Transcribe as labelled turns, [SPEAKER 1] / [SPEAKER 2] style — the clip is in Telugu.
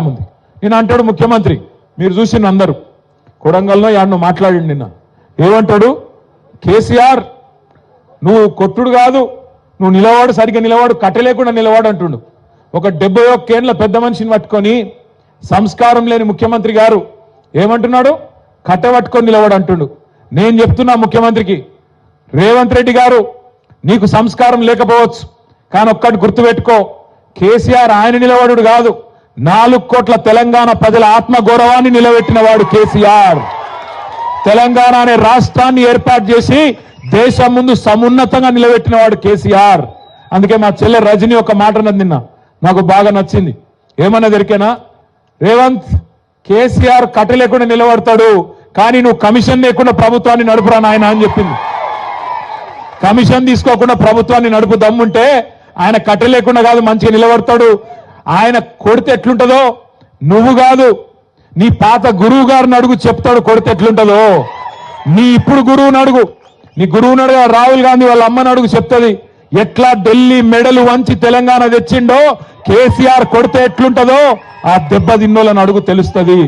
[SPEAKER 1] ఉంది. నేను అంటాడు ముఖ్యమంత్రి, మీరు చూసిన అందరూ కొడంగల్లో యాడ్ను మాట్లాడి నిన్న ఏమంటాడు, కేసీఆర్ నువ్వు కొట్టుడు కాదు, నువ్వు నిలవాడు, సరిగ్గా నిలవాడు, కట్టలేకుండా నిలవాడు అంటుండు. ఒక 71 ఏళ్ల పెద్ద మనిషిని పట్టుకొని సంస్కారం లేని ముఖ్యమంత్రి గారు ఏమంటున్నాడు, కట్టబట్టుకొని నిలవాడు అంటుండు. నేను చెప్తున్నా ముఖ్యమంత్రికి, రేవంత్ రెడ్డి గారు నీకు సంస్కారం లేకపోవచ్చు, కానీ ఒక్కటి గుర్తుపెట్టుకో, కేసీఆర్ ఆయన నిలబడు కాదు, 4 కోట్ల తెలంగాణ ప్రజల ఆత్మగౌరవాన్ని నిలబెట్టిన వాడు కేసీఆర్. తెలంగాణ అనే రాష్ట్రాన్ని ఏర్పాటు చేసి దేశం ముందు సమున్నతంగా నిలబెట్టిన వాడు కేసీఆర్. అందుకే మా చెల్లె రజని ఒక మాట అన్నది నిన్న, నాకు బాగా నచ్చింది. ఏమన్నా దొరికేనా, రేవంత్ కేసీఆర్ కట్ట లేకుండా నిలబడతాడు, కానీ నువ్వు కమిషన్ లేకుండా ప్రభుత్వాన్ని నడుపురా నాయన అని చెప్పింది. కమిషన్ తీసుకోకుండా ప్రభుత్వాన్ని నడుపు దమ్ముంటే ఆయన కట్ట లేకుండా కాదు మంచిగా నిలబడతాడు. ఆయన కొడితే ఎట్లుంటుందో నువ్వు కాదు, నీ పాత గురువు గారిని అడుగు, చెప్తాడు కొడితే ఎట్లుంటుందో. నీ ఇప్పుడు గురువుని అడుగు, నీ గురువుని అడుగు, రాహుల్ గాంధీ వాళ్ళ అమ్మని అడుగు, చెప్తుంది ఎట్లా ఢిల్లీ మెడలు వంచి తెలంగాణ తెచ్చిండో కేసీఆర్ కొడితే ఎట్లుంటుందో ఆ దెబ్బ తిన్నోళ్ళని అడుగు, తెలుస్తుంది.